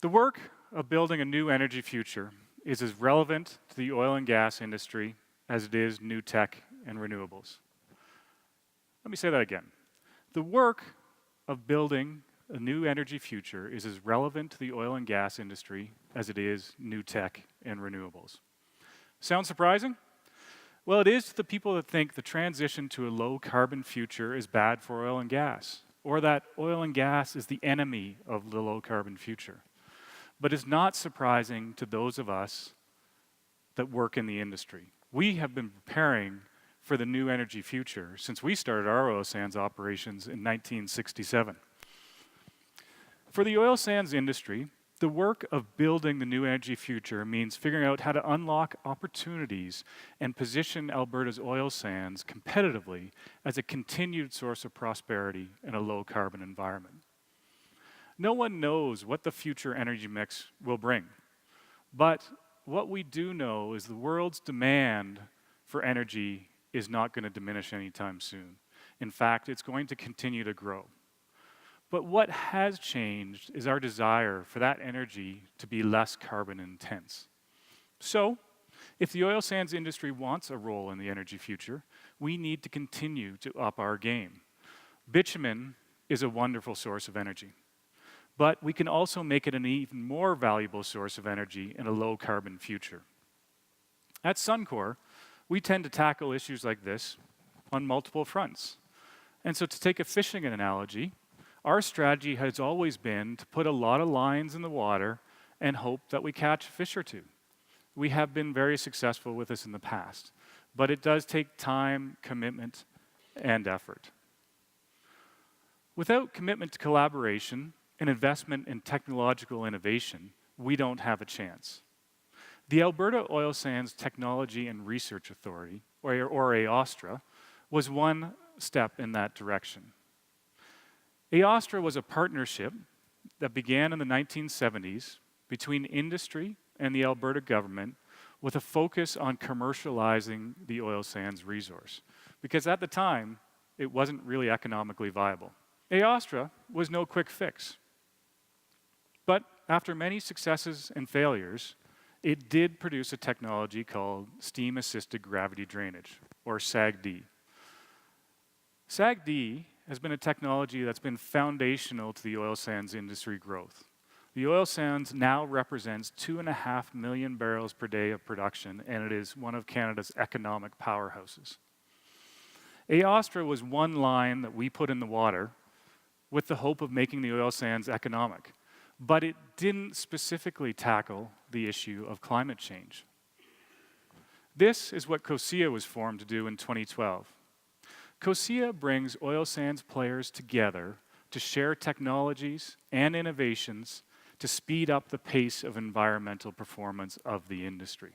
The work of building a new energy future is as relevant to the oil and gas industry as it is new tech and renewables. Let me say that again. The work of building a new energy future is as relevant to the oil and gas industry as it is new tech and renewables. Sound surprising? Well, it is to the people that think the transition to a low carbon future is bad for oil and gas, or that oil and gas is the enemy of the low carbon future. But it's not surprising to those of us that work in the industry. We have been preparing for the new energy future since we started our oil sands operations in 1967. For the oil sands industry, the work of building the new energy future means figuring out how to unlock opportunities and position Alberta's oil sands competitively as a continued source of prosperity in a low-carbon environment. No one knows what the future energy mix will bring, but what we do know is the world's demand for energy is not going to diminish anytime soon. In fact, it's going to continue to grow. But what has changed is our desire for that energy to be less carbon intense. So, if the oil sands industry wants a role in the energy future, we need to continue to up our game. Bitumen is a wonderful source of energy, but we can also make it an even more valuable source of energy in a low carbon future. At Suncor, we tend to tackle issues like this on multiple fronts. And so to take a fishing analogy, our strategy has always been to put a lot of lines in the water and hope that we catch a fish or two. We have been very successful with this in the past, but it does take time, commitment, and effort. Without commitment to collaboration and investment in technological innovation, we don't have a chance. The Alberta Oil Sands Technology and Research Authority, or Austra, was one step in that direction. Austra was a partnership that began in the 1970s between industry and the Alberta government with a focus on commercializing the oil sands resource, because at the time, it wasn't really economically viable. Austra was no quick fix. But after many successes and failures, it did produce a technology called steam-assisted gravity drainage, or SAGD. SAGD has been a technology that's been foundational to the oil sands industry growth. The oil sands now represents 2.5 million barrels per day of production, and it is one of Canada's economic powerhouses. Austra was one line that we put in the water with the hope of making the oil sands economic, but it didn't specifically tackle the issue of climate change. This is what COECA was formed to do in 2012. COECA brings oil sands players together to share technologies and innovations to speed up the pace of environmental performance of the industry.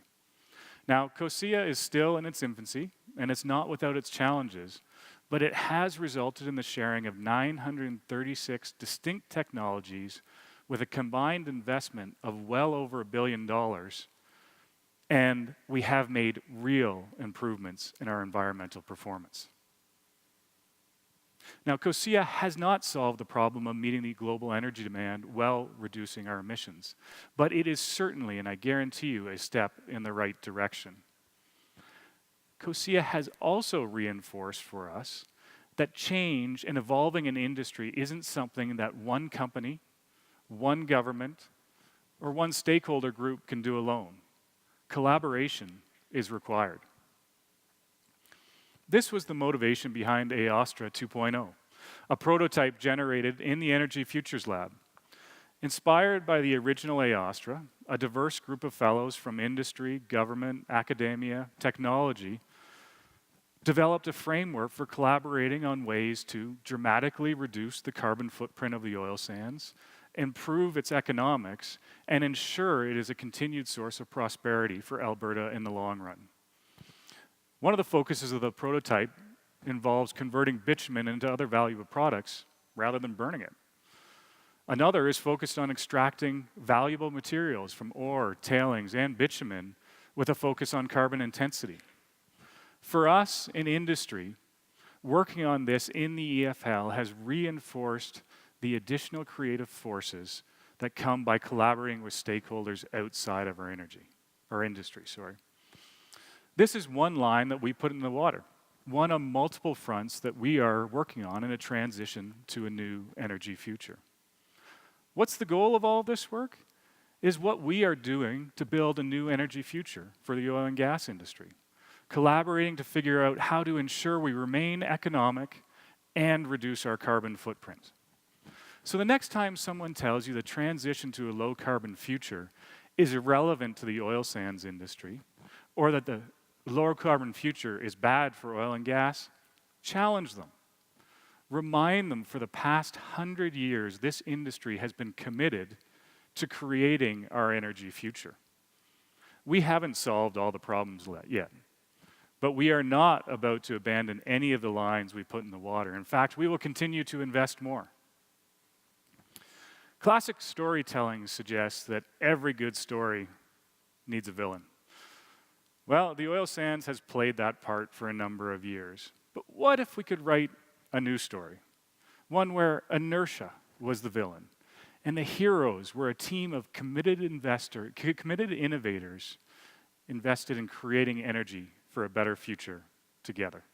Now, COECA is still in its infancy, and it's not without its challenges, but it has resulted in the sharing of 936 distinct technologies with a combined investment of well over $1 billion, and we have made real improvements in our environmental performance. Now, COECA has not solved the problem of meeting the global energy demand while reducing our emissions, but it is certainly, and I guarantee you, a step in the right direction. COECA has also reinforced for us that change and evolving an industry isn't something that one company, one government, or one stakeholder group can do alone. Collaboration is required. This was the motivation behind Austra 2.0, a prototype generated in the Energy Futures Lab. Inspired by the original Austra, a diverse group of fellows from industry, government, academia, technology developed a framework for collaborating on ways to dramatically reduce the carbon footprint of the oil sands, improve its economics, and ensure it is a continued source of prosperity for Alberta in the long run. One of the focuses of the prototype involves converting bitumen into other valuable products rather than burning it. Another is focused on extracting valuable materials from ore, tailings, and bitumen with a focus on carbon intensity. For us in industry, working on this in the EFL has reinforced the additional creative forces that come by collaborating with stakeholders outside of our industry. This is one line that we put in the water, one of multiple fronts that we are working on in a transition to a new energy future. What's the goal of all this work? Is what we are doing to build a new energy future for the oil and gas industry, collaborating to figure out how to ensure we remain economic and reduce our carbon footprint. So the next time someone tells you the transition to a low carbon future is irrelevant to the oil sands industry, or that the lower carbon future is bad for oil and gas, challenge them. Remind them for the past 100 years, this industry has been committed to creating our energy future. We haven't solved all the problems yet, but we are not about to abandon any of the lines we put in the water. In fact, we will continue to invest more. Classic storytelling suggests that every good story needs a villain. Well, the oil sands has played that part for a number of years. But what if we could write a new story? One where inertia was the villain, and the heroes were a team of committed innovators invested in creating energy for a better future together.